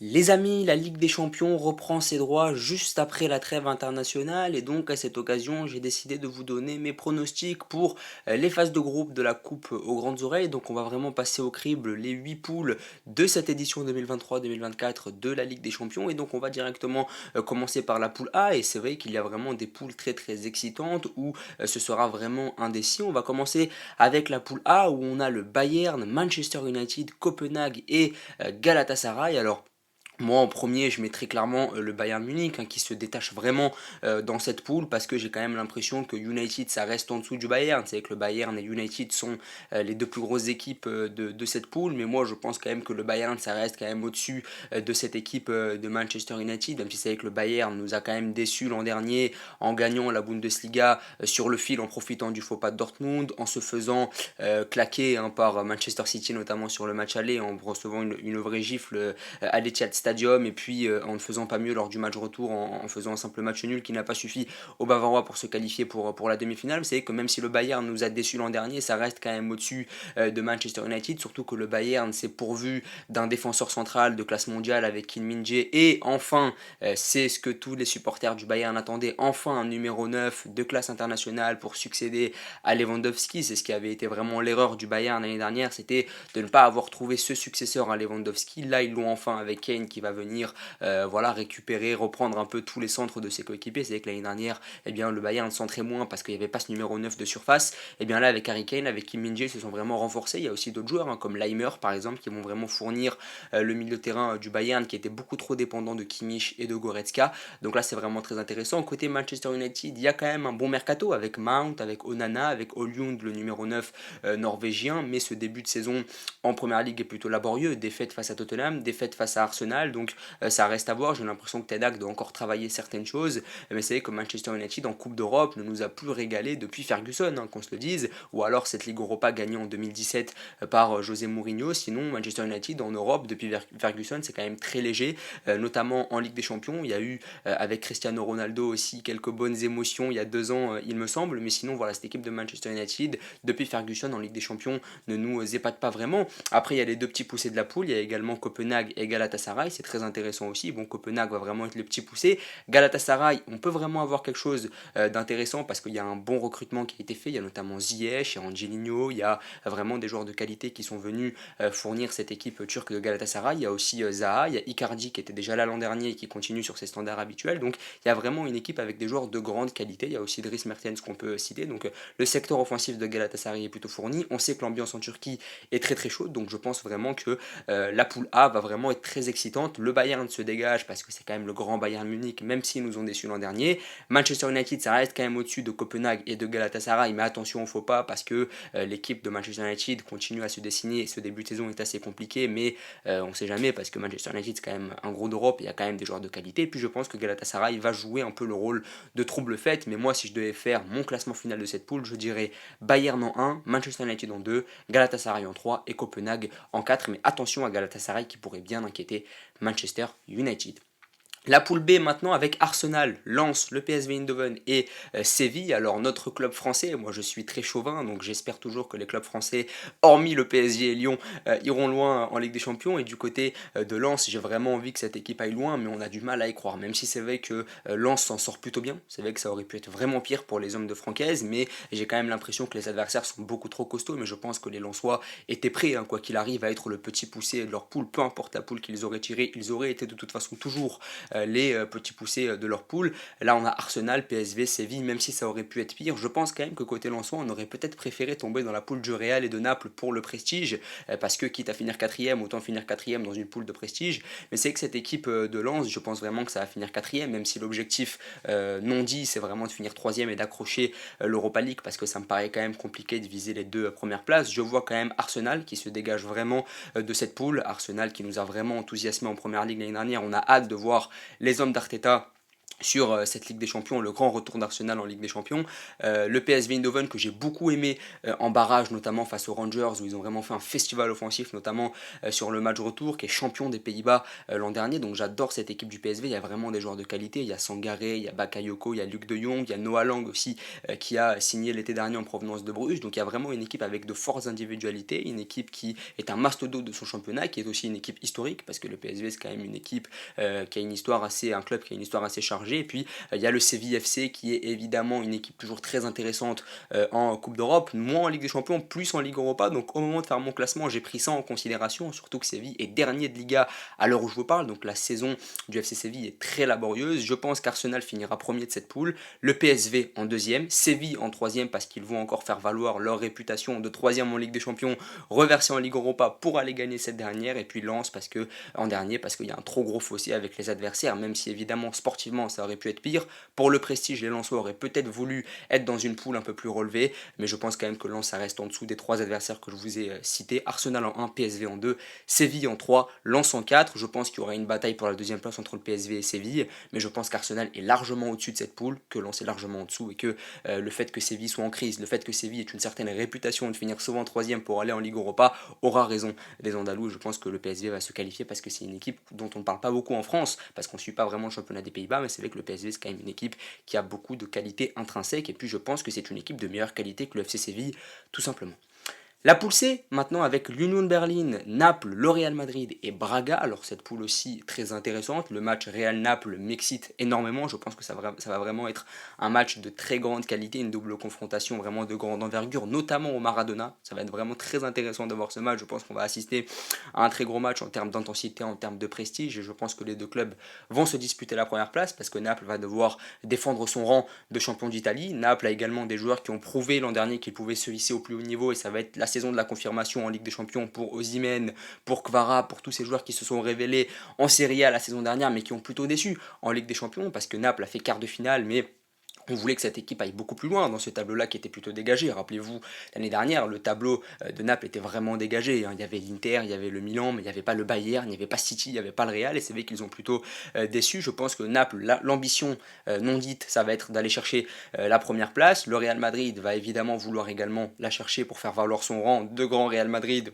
Les amis, la Ligue des Champions reprend ses droits juste après la trêve internationale et donc à cette occasion j'ai décidé de vous donner mes pronostics pour les phases de groupe de la Coupe aux grandes oreilles. Donc on va vraiment passer au crible les 8 poules de cette édition 2023-2024 de la Ligue des Champions et donc on va directement commencer par la poule A et c'est vrai qu'il y a vraiment des poules très excitantes où ce sera vraiment indécis. On va commencer avec la poule A où on a le Bayern, Manchester United, Copenhague et Galatasaray. Alors moi en premier je mettrais clairement le Bayern Munich qui se détache vraiment dans cette poule parce que j'ai quand même l'impression que United ça reste en dessous du Bayern. C'est que le Bayern et United sont les deux plus grosses équipes de cette poule, mais moi je pense quand même que le Bayern ça reste quand même au-dessus de cette équipe de Manchester United, même si c'est vrai que le Bayern nous a quand même déçus l'an dernier en gagnant la Bundesliga sur le fil en profitant du faux pas de Dortmund, en se faisant claquer par Manchester City notamment sur le match aller en recevant une vraie gifle à l'Etihad Stadium et puis en ne faisant pas mieux lors du match retour en faisant un simple match nul qui n'a pas suffi aux Bavarois pour se qualifier pour la demi-finale. C'est que même si le Bayern nous a déçus l'an dernier, ça reste quand même au-dessus de Manchester United, surtout que le Bayern s'est pourvu d'un défenseur central de classe mondiale avec Kim Min-jae et enfin, c'est ce que tous les supporters du Bayern attendaient, enfin un numéro 9 de classe internationale pour succéder à Lewandowski. C'est ce qui avait été vraiment l'erreur du Bayern l'année dernière, c'était de ne pas avoir trouvé ce successeur à Lewandowski. Là, ils l'ont enfin avec Kane qui va venir voilà, récupérer, reprendre un peu tous les centres de ses coéquipiers. C'est vrai que l'année dernière, eh bien, le Bayern centrait moins parce qu'il n'y avait pas ce numéro 9 de surface. Et bien là, avec Harry Kane, avec Kim Min-jae, ils se sont vraiment renforcés. Il y a aussi d'autres joueurs comme Leimer par exemple qui vont vraiment fournir le milieu de terrain du Bayern qui était beaucoup trop dépendant de Kimmich et de Goretzka. Donc là, c'est vraiment très intéressant. Côté Manchester United, il y a quand même un bon mercato avec Mount, avec Onana, avec Højlund, le numéro 9 norvégien. Mais ce début de saison en première ligue est plutôt laborieux. Défaite face à Tottenham, défaite face à Arsenal. Donc ça reste à voir. J'ai l'impression que Ten Hag doit encore travailler certaines choses. Mais c'est vrai que Manchester United en Coupe d'Europe ne nous a plus régalé depuis Ferguson, qu'on se le dise. Ou alors cette Ligue Europa gagnée en 2017 par José Mourinho. Sinon, Manchester United en Europe depuis Ferguson, c'est quand même très léger. Notamment en Ligue des Champions. Il y a eu avec Cristiano Ronaldo aussi quelques bonnes émotions il y a 2 ans, il me semble. Mais sinon, voilà, cette équipe de Manchester United, depuis Ferguson en Ligue des Champions, ne nous épate pas vraiment. Après, il y a les deux petits poussés de la poule. Il y a également Copenhague et Galatasaray. C'est très intéressant aussi. Bon, Copenhague va vraiment être le petit poussé. Galatasaray, on peut vraiment avoir quelque chose d'intéressant parce qu'il y a un bon recrutement qui a été fait. Il y a notamment Ziyech, il y a Angelino, il y a vraiment des joueurs de qualité qui sont venus fournir cette équipe turque de Galatasaray. Il y a aussi Zaha, il y a Icardi qui était déjà là l'an dernier et qui continue sur ses standards habituels. Donc il y a vraiment une équipe avec des joueurs de grande qualité. Il y a aussi Dries Mertens qu'on peut citer. Donc le secteur offensif de Galatasaray est plutôt fourni. On sait que l'ambiance en Turquie est très chaude. Donc je pense vraiment que la poule A va vraiment être très excitante. Le Bayern se dégage parce que c'est quand même le grand Bayern Munich, même s'ils nous ont déçus l'an dernier. Manchester United, ça reste quand même au-dessus de Copenhague et de Galatasaray, mais attention, il ne faut pas parce que l'équipe de Manchester United continue à se dessiner. Ce début de saison est assez compliqué, mais on ne sait jamais parce que Manchester United, c'est quand même un gros d'Europe, il y a quand même des joueurs de qualité. Et puis je pense que Galatasaray va jouer un peu le rôle de trouble fête, mais moi, si je devais faire mon classement final de cette poule, je dirais Bayern en 1, Manchester United en 2, Galatasaray en 3 et Copenhague en 4. Mais attention à Galatasaray qui pourrait bien inquiéter Manchester United. La poule B maintenant avec Arsenal, Lens, le PSV Eindhoven et Séville. Alors notre club français, moi je suis très chauvin donc j'espère toujours que les clubs français, hormis le PSG et Lyon, iront loin en Ligue des Champions. Et du côté de Lens, j'ai vraiment envie que cette équipe aille loin, mais on a du mal à y croire. Même si c'est vrai que Lens s'en sort plutôt bien, c'est vrai que ça aurait pu être vraiment pire pour les hommes de Francaise, mais j'ai quand même l'impression que les adversaires sont beaucoup trop costauds. Mais je pense que les Lensois étaient prêts, quoi qu'il arrive, à être le petit poussé de leur poule, peu importe la poule qu'ils auraient tirée, ils auraient été de toute façon toujours les petits poussés de leur poule. Là, on a Arsenal, PSV, Séville, même si ça aurait pu être pire. Je pense quand même que côté Lensois, on aurait peut-être préféré tomber dans la poule du Real et de Naples pour le prestige, parce que quitte à finir quatrième, autant finir quatrième dans une poule de prestige. Mais c'est que cette équipe de Lens, je pense vraiment que ça va finir quatrième, même si l'objectif non dit, c'est vraiment de finir troisième et d'accrocher l'Europa League, parce que ça me paraît quand même compliqué de viser les deux premières places. Je vois quand même Arsenal qui se dégage vraiment de cette poule. Arsenal qui nous a vraiment enthousiasmé en première ligue l'année dernière. On a hâte de voir les hommes d'Arteta sur cette Ligue des Champions, le grand retour d'Arsenal en Ligue des Champions. Le PSV Eindhoven que j'ai beaucoup aimé en barrage, notamment face aux Rangers, où ils ont vraiment fait un festival offensif, notamment sur le match retour, qui est champion des Pays-Bas l'an dernier. Donc j'adore cette équipe du PSV, il y a vraiment des joueurs de qualité. Il y a Sangaré, il y a Bakayoko, il y a Luc de Jong, il y a Noah Lang aussi, qui a signé l'été dernier en provenance de Bruges. Donc il y a vraiment une équipe avec de fortes individualités, une équipe qui est un mastodonte de son championnat, qui est aussi une équipe historique, parce que le PSV c'est quand même une équipe qui a une histoire assez, un club qui a une histoire assez chargée. Et puis il y a le Séville FC qui est évidemment une équipe toujours très intéressante en Coupe d'Europe, moins en Ligue des Champions, plus en Ligue Europa. Donc au moment de faire mon classement, j'ai pris ça en considération, surtout que Séville est dernier de Liga à l'heure où je vous parle. Donc la saison du FC Séville est très laborieuse. Je pense qu'Arsenal finira premier de cette poule, le PSV en deuxième, Séville en troisième parce qu'ils vont encore faire valoir leur réputation de troisième en Ligue des Champions, reversée en Ligue Europa pour aller gagner cette dernière, et puis Lens parce que en dernier parce qu'il y a un trop gros fossé avec les adversaires, même si évidemment sportivement ça aurait pu être pire. Pour le prestige, les Lensois auraient peut-être voulu être dans une poule un peu plus relevée, mais je pense quand même que Lens ça reste en dessous des trois adversaires que je vous ai cités. Arsenal en 1, PSV en 2, Séville en 3, Lens en 4. Je pense qu'il y aura une bataille pour la deuxième place entre le PSV et Séville, mais je pense qu'Arsenal est largement au-dessus de cette poule, que Lens est largement en dessous, et que le fait que Séville soit en crise, le fait que Séville ait une certaine réputation de finir souvent troisième pour aller en Ligue Europa, aura raison des Andalous. Je pense que le PSV va se qualifier parce que c'est une équipe dont on ne parle pas beaucoup en France, parce qu'on ne suit pas vraiment le championnat des Pays-Bas, mais c'est vrai que le PSV c'est quand même une équipe qui a beaucoup de qualités intrinsèques, et puis je pense que c'est une équipe de meilleure qualité que le FC Séville, tout simplement. La poule C, maintenant avec l'Union de Berlin, Naples, le Real Madrid et Braga. Alors cette poule aussi très intéressante. Le match Real-Naples m'excite énormément. Je pense que ça va vraiment être un match de très grande qualité, une double confrontation vraiment de grande envergure, notamment au Maradona. Ça va être vraiment très intéressant de voir ce match. Je pense qu'on va assister à un très gros match en termes d'intensité, en termes de prestige. Et je pense que les deux clubs vont se disputer la première place parce que Naples va devoir défendre son rang de champion d'Italie. Naples a également des joueurs qui ont prouvé l'an dernier qu'ils pouvaient se hisser au plus haut niveau, et ça va être la saison de la confirmation en Ligue des Champions pour Osimhen, pour Kvara, pour tous ces joueurs qui se sont révélés en Serie A la saison dernière mais qui ont plutôt déçu en Ligue des Champions parce que Naples a fait quart de finale, mais on voulait que cette équipe aille beaucoup plus loin dans ce tableau-là qui était plutôt dégagé. Rappelez-vous, l'année dernière, le tableau de Naples était vraiment dégagé. Il y avait l'Inter, il y avait le Milan, mais il n'y avait pas le Bayern, il n'y avait pas City, il n'y avait pas le Real, et c'est vrai qu'ils ont plutôt déçu. Je pense que Naples, l'ambition non dite, ça va être d'aller chercher la première place. Le Real Madrid va évidemment vouloir également la chercher pour faire valoir son rang de grand Real Madrid,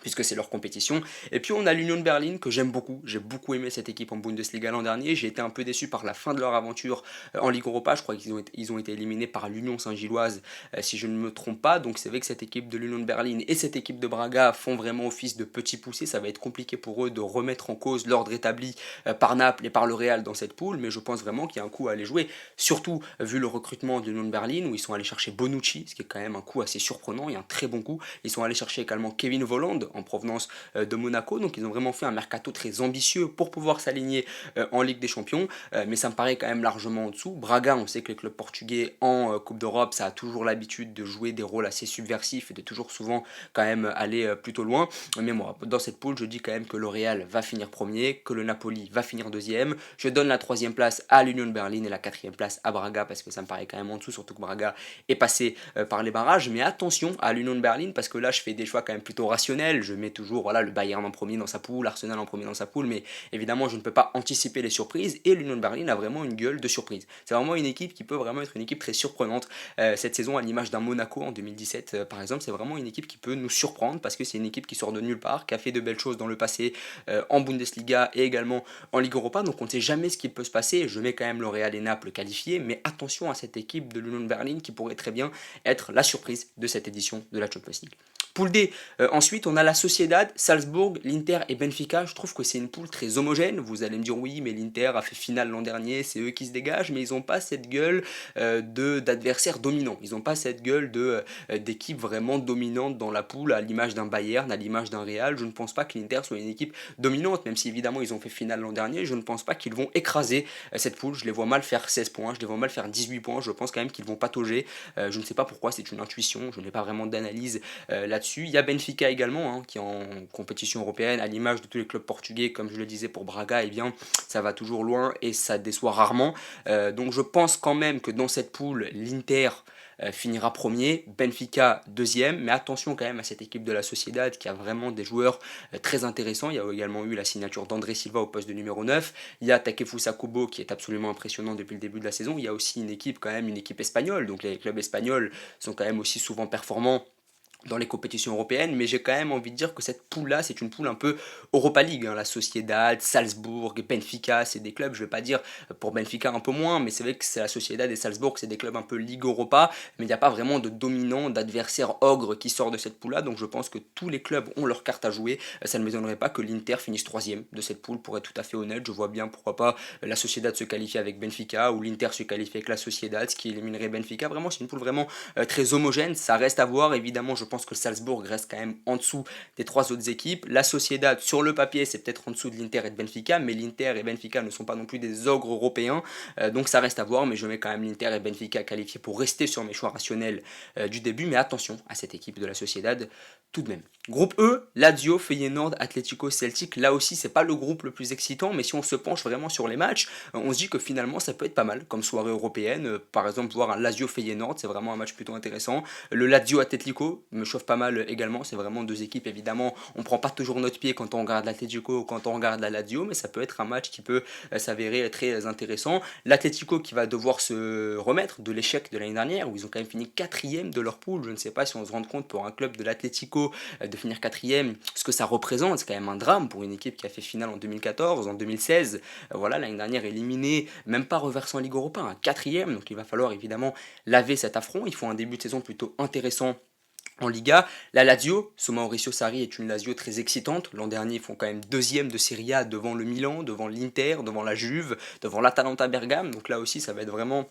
puisque c'est leur compétition. Et puis on a l'Union de Berlin que j'aime beaucoup. J'ai beaucoup aimé cette équipe en Bundesliga l'an dernier. J'ai été un peu déçu par la fin de leur aventure en Ligue Europa. Je crois qu'ils ont été éliminés par l'Union Saint-Gilloise, si je ne me trompe pas. Donc c'est vrai que cette équipe de l'Union de Berlin et cette équipe de Braga font vraiment office de petits poussés. Ça va être compliqué pour eux de remettre en cause l'ordre établi par Naples et par le Real dans cette poule, mais je pense vraiment qu'il y a un coup à aller jouer. Surtout vu le recrutement de l'Union de Berlin, où ils sont allés chercher Bonucci, ce qui est quand même un coup assez surprenant et un très bon coup. Ils sont allés chercher également Kevin Volland en provenance de Monaco. Donc ils ont vraiment fait un mercato très ambitieux pour pouvoir s'aligner en Ligue des Champions. Mais ça me paraît quand même largement en dessous. Braga, on sait que les clubs portugais en Coupe d'Europe, ça a toujours l'habitude de jouer des rôles assez subversifs et de toujours souvent quand même aller plutôt loin. Mais moi, dans cette poule, je dis quand même que le Real va finir premier, que le Napoli va finir deuxième. Je donne la troisième place à l'Union de Berlin et la quatrième place à Braga parce que ça me paraît quand même en dessous, surtout que Braga est passé par les barrages. Mais attention à l'Union de Berlin parce que là, je fais des choix quand même plutôt rationnels. Je mets toujours voilà, le Bayern en premier dans sa poule, Arsenal en premier dans sa poule, mais évidemment je ne peux pas anticiper les surprises, et l'Union de Berlin a vraiment une gueule de surprise. C'est vraiment une équipe qui peut vraiment être une équipe très surprenante cette saison, à l'image d'un Monaco en 2017 par exemple. C'est vraiment une équipe qui peut nous surprendre parce que c'est une équipe qui sort de nulle part, qui a fait de belles choses dans le passé en Bundesliga et également en Ligue Europa, donc on ne sait jamais ce qui peut se passer. Je mets quand même le Real et Naples qualifiés, mais attention à cette équipe de l'Union de Berlin qui pourrait très bien être la surprise de cette édition de la Champions League. Poule D, ensuite on a la Sociedad, Salzbourg, l'Inter et Benfica. Je trouve que c'est une poule très homogène. Vous allez me dire oui, mais l'Inter a fait finale l'an dernier, c'est eux qui se dégagent, mais ils n'ont pas cette gueule d'adversaire dominant. Ils n'ont pas cette gueule d'équipe vraiment dominante dans la poule, à l'image d'un Bayern, à l'image d'un Real. Je ne pense pas que l'Inter soit une équipe dominante, même si évidemment ils ont fait finale l'an dernier. Je ne pense pas qu'ils vont écraser cette poule. Je les vois mal faire 16 points, je les vois mal faire 18 points. Je pense quand même qu'ils vont patauger. Je ne sais pas pourquoi, c'est une intuition, je n'ai pas vraiment d'analyse là-dessus. Il y a Benfica également, qui est en compétition européenne, à l'image de tous les clubs portugais, comme je le disais pour Braga, eh bien, ça va toujours loin et ça déçoit rarement. Donc je pense quand même que dans cette poule, l'Inter finira premier, Benfica deuxième, mais attention quand même à cette équipe de la Sociedad qui a vraiment des joueurs très intéressants. Il y a également eu la signature d'André Silva au poste de numéro 9, il y a Takefusa Kubo qui est absolument impressionnant depuis le début de la saison, il y a aussi une équipe quand même, une équipe espagnole, donc les clubs espagnols sont quand même aussi souvent performants dans les compétitions européennes, mais j'ai quand même envie de dire que cette poule-là, c'est une poule un peu Europa League, hein. La Sociedad, Salzbourg, Benfica, c'est des clubs, je vais pas dire pour Benfica un peu moins, mais c'est vrai que c'est la Sociedad et Salzbourg, c'est des clubs un peu Ligue Europa, mais il n'y a pas vraiment de dominant, d'adversaire ogre qui sort de cette poule-là, donc je pense que tous les clubs ont leur carte à jouer. Ça ne m'étonnerait pas que l'Inter finisse troisième de cette poule, pour être tout à fait honnête. Je vois bien pourquoi pas la Sociedad se qualifier avec Benfica, ou l'Inter se qualifier avec la Sociedad, ce qui éliminerait Benfica. Vraiment, c'est une poule vraiment très homogène, ça reste à voir, évidemment. Je pense que le Salzbourg reste quand même en dessous des trois autres équipes. La Sociedad, sur le papier, c'est peut-être en dessous de l'Inter et de Benfica, mais l'Inter et Benfica ne sont pas non plus des ogres européens, donc ça reste à voir, mais je mets quand même l'Inter et Benfica qualifiés pour rester sur mes choix rationnels du début, mais attention à cette équipe de la Sociedad tout de même. Groupe E, Lazio, Feyenoord, Atlético, Celtic. Là aussi, c'est pas le groupe le plus excitant, mais si on se penche vraiment sur les matchs, on se dit que finalement ça peut être pas mal comme soirée européenne. Par exemple, voir un Lazio Feyenoord, c'est vraiment un match plutôt intéressant. Le Lazio Atlético me chauffe pas mal également. C'est vraiment deux équipes, évidemment. On prend pas toujours notre pied quand on regarde l'Atlético ou quand on regarde la Lazio, mais ça peut être un match qui peut s'avérer très intéressant. L'Atlético qui va devoir se remettre de l'échec de l'année dernière, où ils ont quand même fini quatrième de leur poule. Je ne sais pas si on se rend compte pour un club de l'Atlético de finir quatrième, ce que ça représente. C'est quand même un drame pour une équipe qui a fait finale en 2014, en 2016. Voilà, l'année dernière éliminée, même pas reversant en Ligue Europa, un quatrième. Donc il va falloir évidemment laver cet affront. Il faut un début de saison plutôt intéressant en Liga. La Lazio, sous Mauricio Sarri, est une Lazio très excitante. L'an dernier, ils font quand même deuxième de Serie A devant le Milan, devant l'Inter, devant la Juve, devant l'Atalanta Bergame. Donc là aussi, ça va être vraiment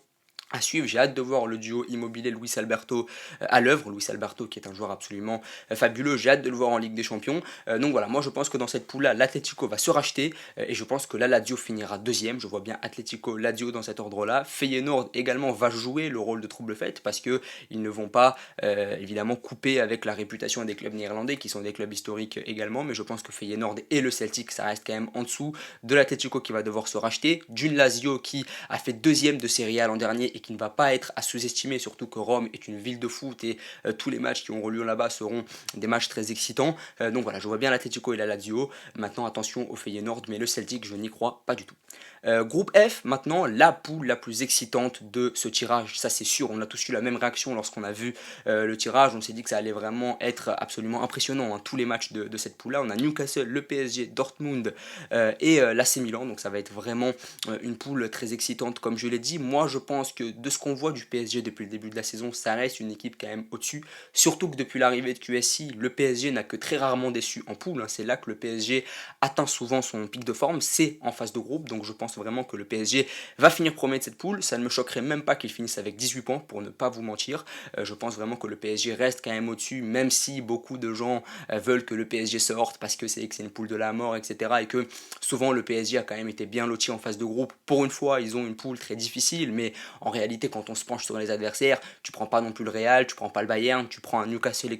à suivre. J'ai hâte de voir le duo Immobilier Luis Alberto à l'œuvre. Luis Alberto qui est un joueur absolument fabuleux. J'ai hâte de le voir en Ligue des Champions. Donc voilà, moi je pense que dans cette poule-là, l'Atlético va se racheter et je pense que la Lazio finira deuxième. Je vois bien Atlético, Lazio dans cet ordre-là. Feyenoord également va jouer le rôle de trouble-fête parce que ils ne vont pas évidemment couper avec la réputation des clubs néerlandais qui sont des clubs historiques également. Mais je pense que Feyenoord et le Celtic, ça reste quand même en dessous de l'Atlético qui va devoir se racheter, d'une Lazio qui a fait deuxième de Serie A l'an dernier et qui ne va pas être à sous-estimer, surtout que Rome est une ville de foot et tous les matchs qui auront lieu là-bas seront des matchs très excitants. Donc voilà, je vois bien l'Atlético et la Lazio. Maintenant, attention au Feyenoord, mais le Celtic, je n'y crois pas du tout. Groupe F, maintenant, la poule la plus excitante de ce tirage, ça c'est sûr, on a tous eu la même réaction lorsqu'on a vu le tirage, on s'est dit que ça allait vraiment être absolument impressionnant, hein, tous les matchs de cette poule-là. On a Newcastle, le PSG, Dortmund et l'AC Milan, donc ça va être vraiment une poule très excitante comme je l'ai dit. Moi je pense que de ce qu'on voit du PSG depuis le début de la saison, ça reste une équipe quand même au-dessus, surtout que depuis l'arrivée de QSI, le PSG n'a que très rarement déçu en poule, hein. C'est là que le PSG atteint souvent son pic de forme, c'est en phase de groupe, donc je pense vraiment que le PSG va finir premier de cette poule. Ça ne me choquerait même pas qu'il finisse avec 18 points, pour ne pas vous mentir. Je pense vraiment que le PSG reste quand même au-dessus, même si beaucoup de gens veulent que le PSG sorte parce que c'est une poule de la mort, etc. Et que souvent le PSG a quand même été bien loti en phase de groupe. Pour une fois, ils ont une poule très difficile, mais en réalité, quand on se penche sur les adversaires, tu prends pas non plus le Real, tu prends pas le Bayern, tu prends un Newcastle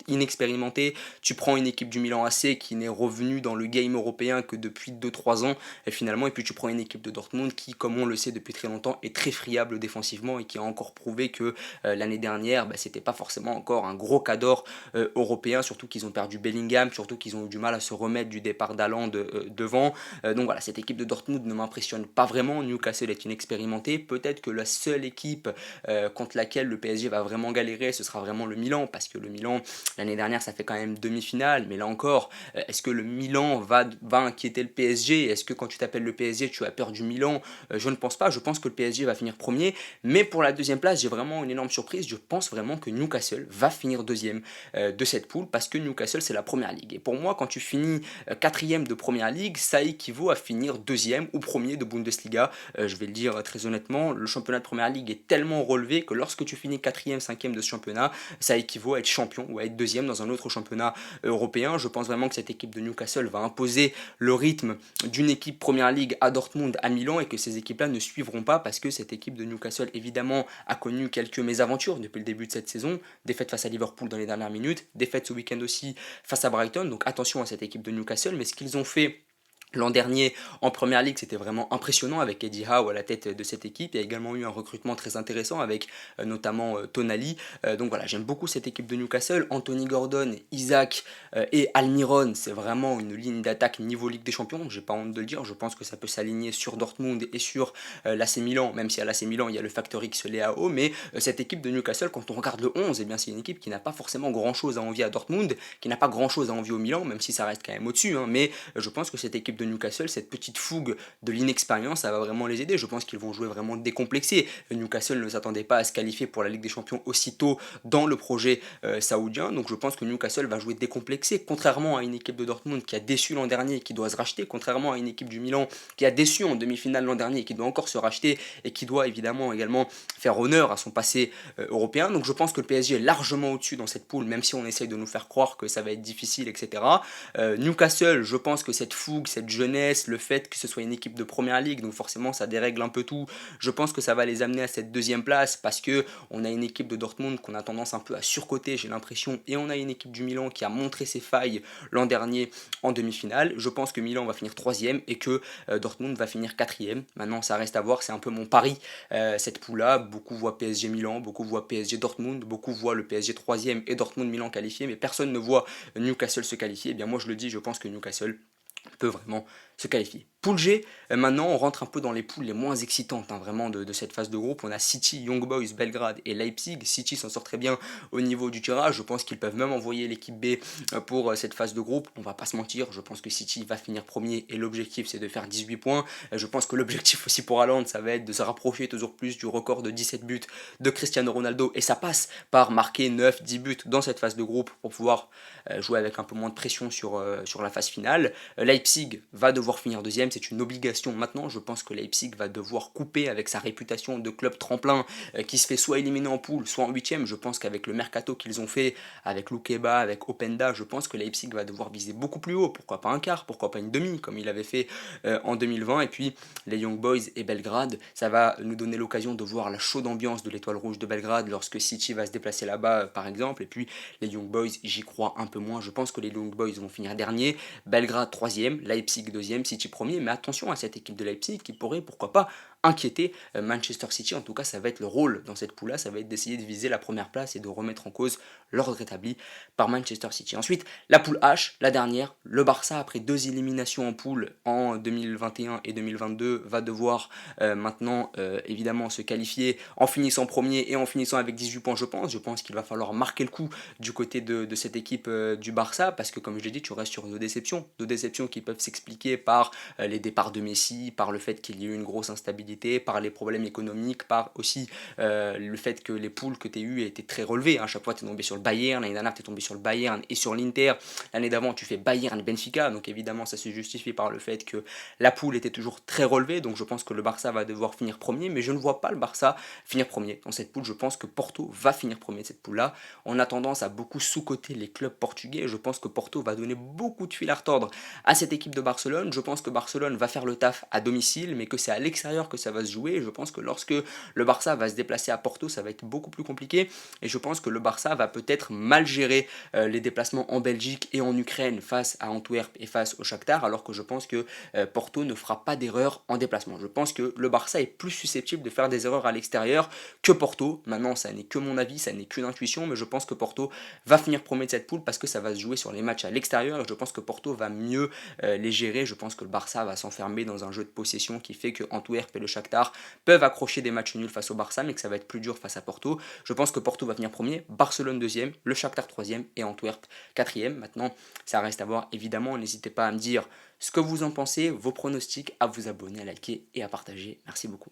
inexpérimenté, tu prends une équipe du Milan AC qui n'est revenue dans le game européen que depuis 2-3 ans, et finalement, et puis tu prends une équipe de Dortmund qui, comme on le sait depuis très longtemps, est très friable défensivement et qui a encore prouvé que l'année dernière, c'était pas forcément encore un gros cador européen, surtout qu'ils ont perdu Bellingham, surtout qu'ils ont eu du mal à se remettre du départ d'Haaland devant. Donc voilà, cette équipe de Dortmund ne m'impressionne pas vraiment. Newcastle est inexpérimenté. Peut-être que la seule équipe contre laquelle le PSG va vraiment galérer, ce sera vraiment le Milan, parce que le Milan, l'année dernière, ça fait quand même demi-finale, mais là encore, est-ce que le Milan va inquiéter le PSG? Est-ce que quand tu t'appelles le PSG, tu as peur du Milan? Je ne pense pas. Je pense que le PSG va finir premier, mais pour la deuxième place, j'ai vraiment une énorme surprise. Je pense vraiment que Newcastle va finir deuxième de cette poule, parce que Newcastle, c'est la première ligue. Et pour moi, quand tu finis quatrième de première ligue, ça équivaut à finir deuxième ou premier de Bundesliga. Je vais le dire très honnêtement, le championnat de première ligue est tellement relevé que lorsque tu finis quatrième, cinquième de ce championnat, ça équivaut à être champion ou à être deuxième dans un autre championnat européen. Je pense vraiment que cette équipe de Newcastle va imposer le rythme d'une équipe première ligue à Dortmund, à Milan, et que ces équipes-là ne suivront pas, parce que cette équipe de Newcastle, évidemment, a connu quelques mésaventures depuis le début de cette saison. Défaite face à Liverpool dans les dernières minutes, défaite ce week-end aussi face à Brighton. Donc attention à cette équipe de Newcastle, mais ce qu'ils ont fait L'an dernier, en Première Ligue, c'était vraiment impressionnant avec Eddie Howe à la tête de cette équipe. Il y a également eu un recrutement très intéressant avec notamment Tonali. Donc voilà, j'aime beaucoup cette équipe de Newcastle. Anthony Gordon, Isaac et Almiron, c'est vraiment une ligne d'attaque niveau Ligue des Champions. J'ai pas honte de le dire. Je pense que ça peut s'aligner sur Dortmund et sur l'AC Milan, même si à l'AC Milan, il y a le facteur X Leao. Mais cette équipe de Newcastle, quand on regarde le 11, eh bien, c'est une équipe qui n'a pas forcément grand-chose à envier à Dortmund, qui n'a pas grand-chose à envier au Milan, même si ça reste quand même au-dessus. Hein. Mais je pense que cette équipe de Newcastle, cette petite fougue de l'inexpérience, ça va vraiment les aider. Je pense qu'ils vont jouer vraiment décomplexés. Newcastle ne s'attendait pas à se qualifier pour la Ligue des Champions aussitôt dans le projet saoudien, donc je pense que Newcastle va jouer décomplexé, contrairement à une équipe de Dortmund qui a déçu l'an dernier et qui doit se racheter, contrairement à une équipe du Milan qui a déçu en demi-finale l'an dernier et qui doit encore se racheter et qui doit évidemment également faire honneur à son passé européen. Donc je pense que le PSG est largement au-dessus dans cette poule, même si on essaye de nous faire croire que ça va être difficile, etc. Newcastle, je pense que cette fougue, cette jeunesse, le fait que ce soit une équipe de première ligue, donc forcément ça dérègle un peu tout, je pense que ça va les amener à cette deuxième place parce que on a une équipe de Dortmund qu'on a tendance un peu à surcoter, j'ai l'impression, et on a une équipe du Milan qui a montré ses failles l'an dernier en demi-finale. Je pense que Milan va finir troisième et que Dortmund va finir quatrième. Maintenant ça reste à voir, c'est un peu mon pari, cette poule-là. Beaucoup voient PSG Milan, beaucoup voient PSG Dortmund, beaucoup voient le PSG troisième et Dortmund Milan qualifié, mais personne ne voit Newcastle se qualifier. Eh bien moi je le dis, je pense que Newcastle peut vraiment se qualifier. Poule G, maintenant on rentre un peu dans les poules les moins excitantes vraiment de cette phase de groupe. On a City, Young Boys, Belgrade et Leipzig. City s'en sort très bien au niveau du tirage. Je pense qu'ils peuvent même envoyer l'équipe B pour cette phase de groupe. On va pas se mentir, je pense que City va finir premier et l'objectif c'est de faire 18 points. Je pense que l'objectif aussi pour Haaland ça va être de se rapprocher toujours plus du record de 17 buts de Cristiano Ronaldo et ça passe par marquer 9-10 buts dans cette phase de groupe pour pouvoir jouer avec un peu moins de pression sur la phase finale. Leipzig va devoir finir deuxième, c'est une obligation maintenant. Je pense que Leipzig va devoir couper avec sa réputation de club tremplin qui se fait soit éliminer en poule, soit en huitième. Je pense qu'avec le mercato qu'ils ont fait, avec Loukeba, avec Openda, je pense que Leipzig va devoir viser beaucoup plus haut. Pourquoi pas un quart, pourquoi pas une demi, comme il avait fait en 2020. Et puis les Young Boys et Belgrade, ça va nous donner l'occasion de voir la chaude ambiance de l'Étoile Rouge de Belgrade lorsque City va se déplacer là-bas, par exemple. Et puis les Young Boys, j'y crois un peu moins. Je pense que les Young Boys vont finir dernier. Belgrade troisième, Leipzig deuxième, City premier. Mais attention à cette équipe de Leipzig qui pourrait, pourquoi pas, inquiéter Manchester City. En tout cas, ça va être le rôle dans cette poule-là, ça va être d'essayer de viser la première place et de remettre en cause l'ordre établi par Manchester City. Ensuite, la poule H, la dernière, le Barça, après deux éliminations en poule en 2021 et 2022, va devoir maintenant évidemment se qualifier en finissant premier et en finissant avec 18 points, je pense. Je pense qu'il va falloir marquer le coup du côté de cette équipe du Barça, parce que comme je l'ai dit, tu restes sur deux déceptions qui peuvent s'expliquer par les départs de Messi, par le fait qu'il y ait eu une grosse instabilité, par les problèmes économiques, par aussi le fait que les poules que tu as eues étaient très relevées. À chaque fois, tu es tombé sur le Bayern, l'année dernière, tu es tombé sur le Bayern et sur l'Inter. L'année d'avant, tu fais Bayern-Benfica, donc évidemment, ça se justifie par le fait que la poule était toujours très relevée, donc je pense que le Barça va devoir finir premier, mais je ne vois pas le Barça finir premier dans cette poule. Je pense que Porto va finir premier de cette poule-là. On a tendance à beaucoup sous-coter les clubs portugais. Je pense que Porto va donner beaucoup de fil à retordre à cette équipe de Barcelone. Je pense que Barcelone va faire le taf à domicile, mais que c'est à l'extérieur que ça va se jouer. Et je pense que lorsque le Barça va se déplacer à Porto, ça va être beaucoup plus compliqué. Et je pense que le Barça va peut-être mal gérer les déplacements en Belgique et en Ukraine face à Antwerp et face au Shakhtar, alors que je pense que Porto ne fera pas d'erreur en déplacement. Je pense que le Barça est plus susceptible de faire des erreurs à l'extérieur que Porto. Maintenant, ça n'est que mon avis, ça n'est qu'une intuition, mais je pense que Porto va finir premier de cette poule parce que ça va se jouer sur les matchs à l'extérieur et je pense que Porto va mieux les gérer. Je pense que le Barça va s'enfermer dans un jeu de possession qui fait que Antwerp et le Shakhtar peuvent accrocher des matchs nuls face au Barça, mais que ça va être plus dur face à Porto. Je pense que Porto va finir premier, Barcelone deuxième, le Shakhtar troisième et Antwerp quatrième. Maintenant, ça reste à voir. Évidemment, n'hésitez pas à me dire ce que vous en pensez, vos pronostics, à vous abonner, à liker et à partager. Merci beaucoup.